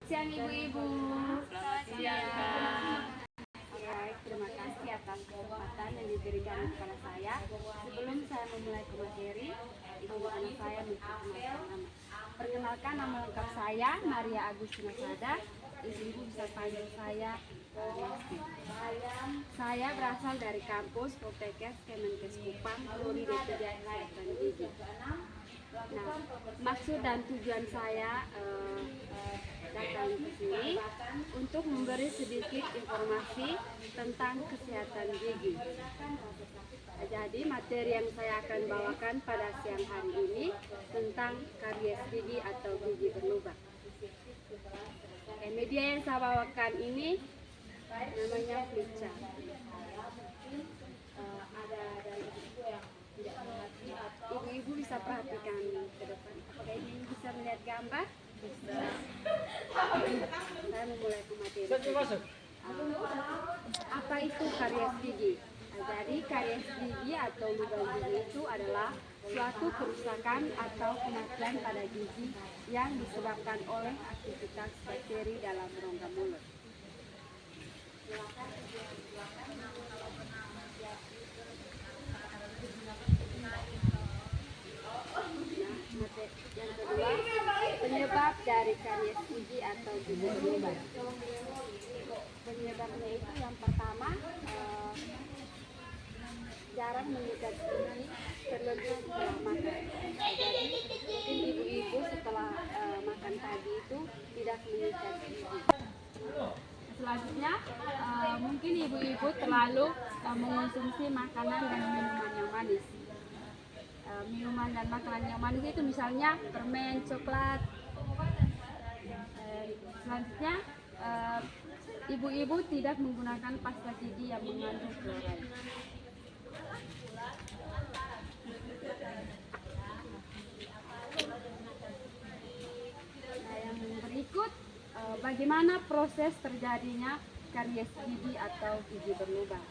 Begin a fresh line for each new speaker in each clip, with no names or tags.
Siang ibu-ibu.
Selamat siang, Kak.
Baik, terima kasih atas kesempatan yang diberikan kepada saya. Sebelum saya memulai ke materi, ibu-ibu saya memperkenalkan nama. Perkenalkan, nama lengkap saya Maria Agustina Sada. Ibu-ibu bisa panggil saya Riasti. Saya berasal dari kampus Poltekkes Kemenkes Kupang, Prodi D3 Kesehatan Gigi. Nah, maksud dan tujuan saya datang ke sini untuk memberi sedikit informasi tentang kesehatan gigi. Jadi materi yang saya akan bawakan pada siang hari ini tentang karies gigi atau gigi berlubang. Media yang saya bawakan ini namanya flipchart. Ada dari ibu yang tidak perhatikan. Ibu-ibu bisa perhatikan ke depan. Apakah ini bisa melihat gambar? Bisa. Saya memulai ke materi. Apa itu karies gigi? Jadi karies gigi atau lubang gigi itu adalah suatu kerusakan atau kematian pada gigi yang disebabkan oleh aktivitas bakteri dalam rongga mulut. Yang kedua, penyebab dari karies gigi atau gigi berlubang. Penyebabnya itu yang pertama, jarang menyikat gigi terlebih setelah makan. Jadi mungkin ibu-ibu setelah makan pagi itu tidak menyikat gigi. Selanjutnya, mungkin ibu-ibu terlalu mengonsumsi makanan dan minuman yang manis. Minuman dan makanan yang manis itu misalnya permen, coklat. Selanjutnya, ibu-ibu tidak menggunakan pasta gigi yang mengandung fluoride. Nah, yang berikut bagaimana proses terjadinya karies gigi atau gigi berlubang.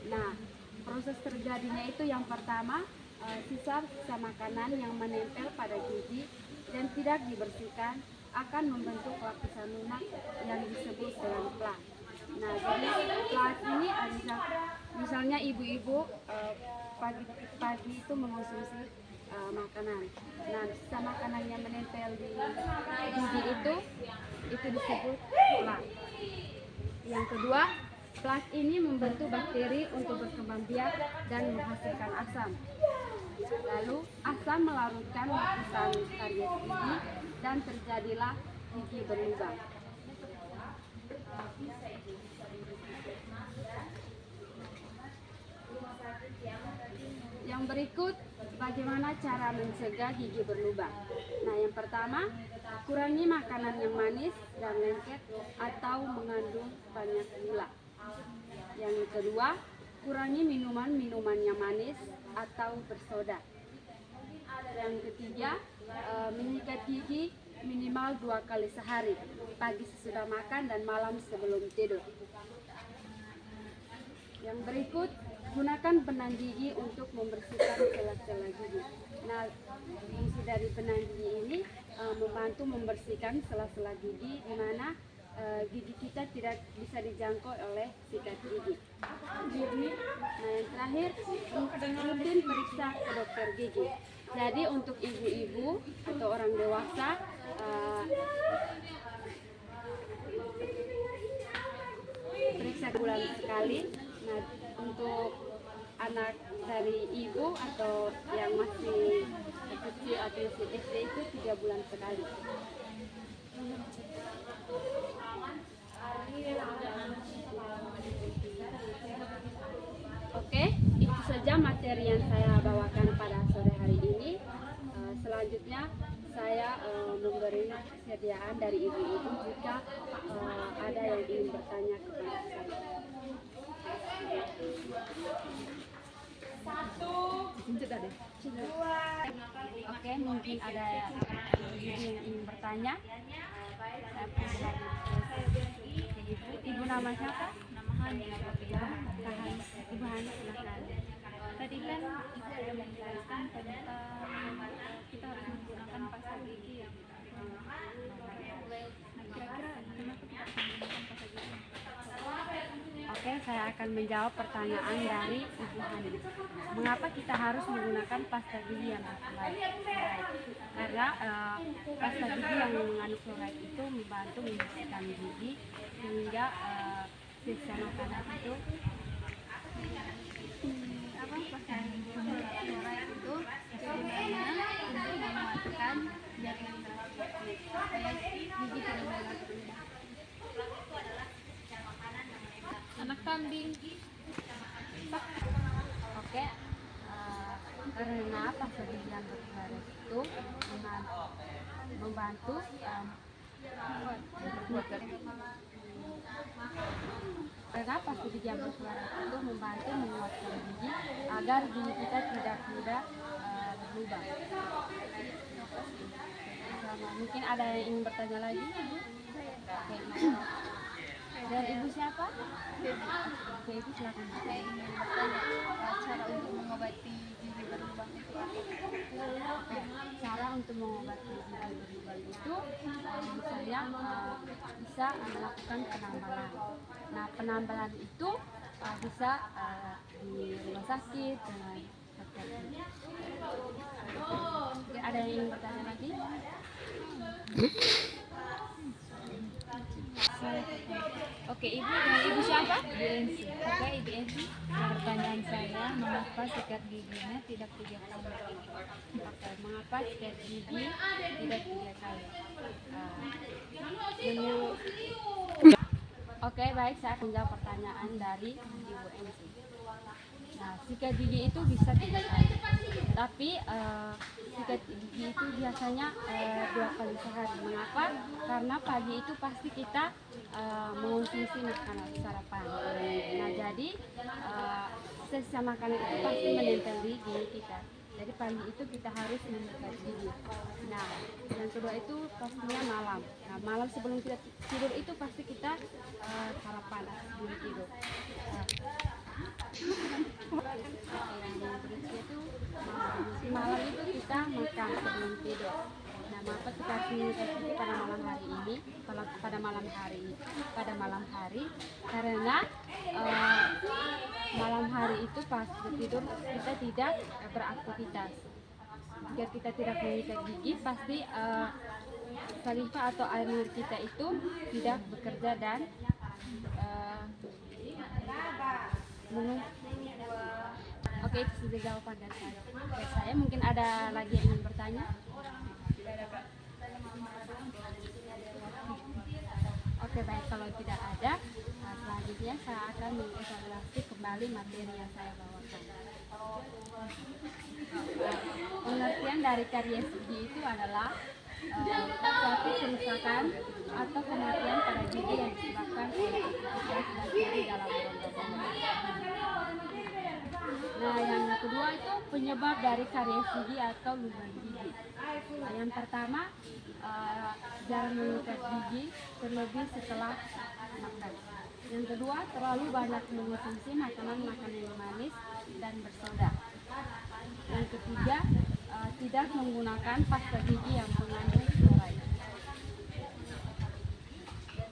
Nah, proses terjadinya itu yang pertama, sisa-sisa makanan yang menempel pada gigi dan tidak dibersihkan akan membentuk lapisan lunak yang disebut dengan plak. Nah, jadi plak ini misalnya ibu-ibu pagi-pagi itu mengonsumsi makanan. Nah, sisa makanan yang menempel di gigi itu disebut plak. Yang kedua, plak ini membantu bakteri untuk berkembang biak dan menghasilkan asam. Lalu asam melarutkan lapisan karies gigi dan terjadilah gigi berlubang. Yang berikut, bagaimana cara mencegah gigi berlubang. Nah, yang pertama, kurangi makanan yang manis dan lengket atau mengandung banyak gula. Yang kedua, kurangi minuman-minuman yang manis atau bersoda. Yang ketiga, menyikat gigi minimal 2 kali sehari, pagi sesudah makan dan malam sebelum tidur. Yang berikut, gunakan benang gigi untuk membersihkan sela-sela gigi. Nah, fungsi dari benang gigi ini membantu membersihkan sela-sela gigi di mana gigi kita tidak bisa dijangkau oleh sikat gigi. Nah, yang terakhir, rutin periksa ke dokter gigi. Jadi untuk ibu-ibu atau orang dewasa periksa bulan sekali. Nah, untuk anak dari ibu atau yang masih kecil atau masih SD itu 3 bulan sekali. Oke, itu saja materi yang saya bawakan pada sore hari ini. Selanjutnya saya memberi kesediaan dari ibu-ibu jika ada yang ingin bertanya kepada saya. Oke, mungkin ada yang ingin bertanya. Ibu nama siapa?
Nama Hani.
Ibu Hani, silakan.
Tadi kan Ibu ada menjelaskan tentang kita harus menggunakan pasta gigi yang nah, kira-kira
saya akan menjawab pertanyaan dari Ibu Hani. Mengapa kita harus menggunakan pasta gigi yang berfluoride? Karena pasta gigi yang mengandung fluoride itu membantu membersihkan gigi sehingga sisa makanan itu
pasta gigi fluoride itu gunanya untuk menguatkan jaringan gerasi supaya gigi tidak mudah berubah. Anak kambing.
Oke, karena pasta gigi yang berfluoride itu membantu karena pasta gigi yang berfluoride itu membantu menguatkan gigi agar gigi kita tidak mudah berlubang. Mungkin ada yang ingin bertanya lagi, Ibu? Oke, dan Ibu siapa? Oke, Ibu silakan.
Saya ingin bertanya cara untuk mengobati gigi berlubang itu apa?
Oke, cara untuk mengobati gigi berlubang itu misalnya bisa melakukan penambalan. Nah, penambalan itu bisa di rumah sakit dengan dokter gigi. Oke, ada yang ingin bertanya lagi? Oke, Ibu siapa?
Ibu Ensi.
Oke, Ibu Ensi.
Pertanyaan saya, mengapa sikat giginya tidak 3 kali?
Oke, mengapa sikat gigi tidak 3 kali? Oke, baik, saya akan jawab pertanyaan dari Ibu Ensi. Nah, sikat gigi itu bisa 3 kali, tapi sikat gigi itu biasanya 2 kali sehari. Mengapa? Karena pagi itu pasti kita mengonsumsi makanan sarapan. Nah, jadi sisa makanan itu pasti menempel di gigi kita. Jadi pagi itu kita harus menyikat gigi. Nah, yang kedua itu pastinya malam. Nah, malam sebelum kita tidur itu pasti kita sarapan sebelum tidur. Yang berikutnya itu malam itu kita makan sebelum tidur. Nah, mengapa kita harus menyikat gigi pada malam hari ini? Pada malam hari karena malam hari itu pas tidur kita tidak beraktivitas. Jika kita tidak menyikat gigi, pasti saliva atau air liur kita itu tidak bekerja dan Oke, itu sudah jawaban dari saya. Mungkin ada lagi yang ingin bertanya? Oke, baik, kalau tidak ada, selanjutnya saya akan mengevaluasi kembali materi yang saya bawakan. Pengertian dari karies gigi itu adalah suatu kerusakan atau kematian pada gigi yang disebabkan oleh aktivitas bakteri dalam rongga mulut. Nah, yang kedua itu penyebab dari karies gigi atau lubang gigi. Nah, yang pertama jarang menyikat gigi terlebih setelah makan. Yang kedua, terlalu banyak mengonsumsi makanan-makanan yang manis dan bersoda. Yang ketiga, tidak menggunakan pasta gigi yang mengandung fluoride.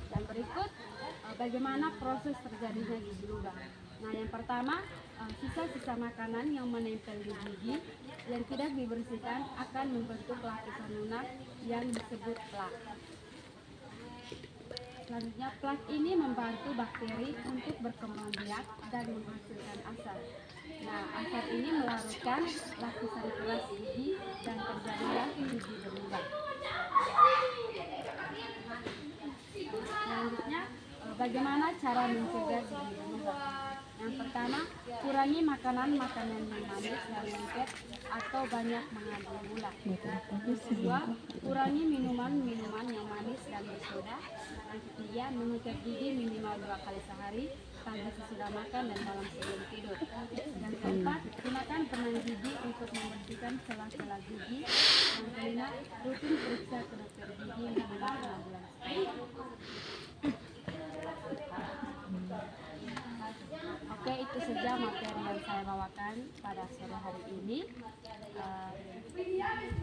Yang berikut, bagaimana proses terjadinya gigi lubang. Nah, yang pertama, sisa-sisa makanan yang menempel di gigi yang tidak dibersihkan akan membentuk lapisan lunak yang disebut plak. Selanjutnya, plak ini membantu bakteri untuk berkembang biak dan menghasilkan asam. Nah, asam ini melarutkan lapisan keras gigi dan terjadilah gigi berlubang. Selanjutnya, bagaimana cara mencegah gigi berlubang? Yang pertama, kurangi makanan-makanan yang manis dan lengket atau banyak mengandung gula. Yang kedua, kurangi minuman-minuman yang manis dan bersoda. Yang ketiga, menyikat gigi minimal 2 kali sehari, pagi sesudah makan dan malam sebelum tidur. Yang keempat, gunakan permen gigi untuk membersihkan sela-sela gigi. Yang kelima, rutin periksa ke dokter gigi minimal 6 bulan sekali. Oke, itu saja materi yang saya bawakan pada sore hari ini.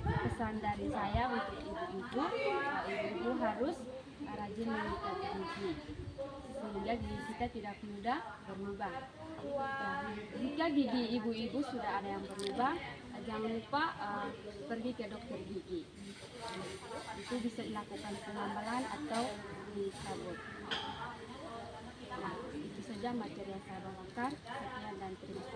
Pesan dari saya untuk ibu-ibu harus rajin mengikat gigi sehingga gigi kita tidak mudah berlubang. Nah, jika gigi ibu-ibu sudah ada yang berlubang, jangan lupa pergi ke dokter gigi. Itu bisa dilakukan pengambalan atau dicabut. Nah, itu saja materi yang saya bawakan. Sekian dan terima kasih.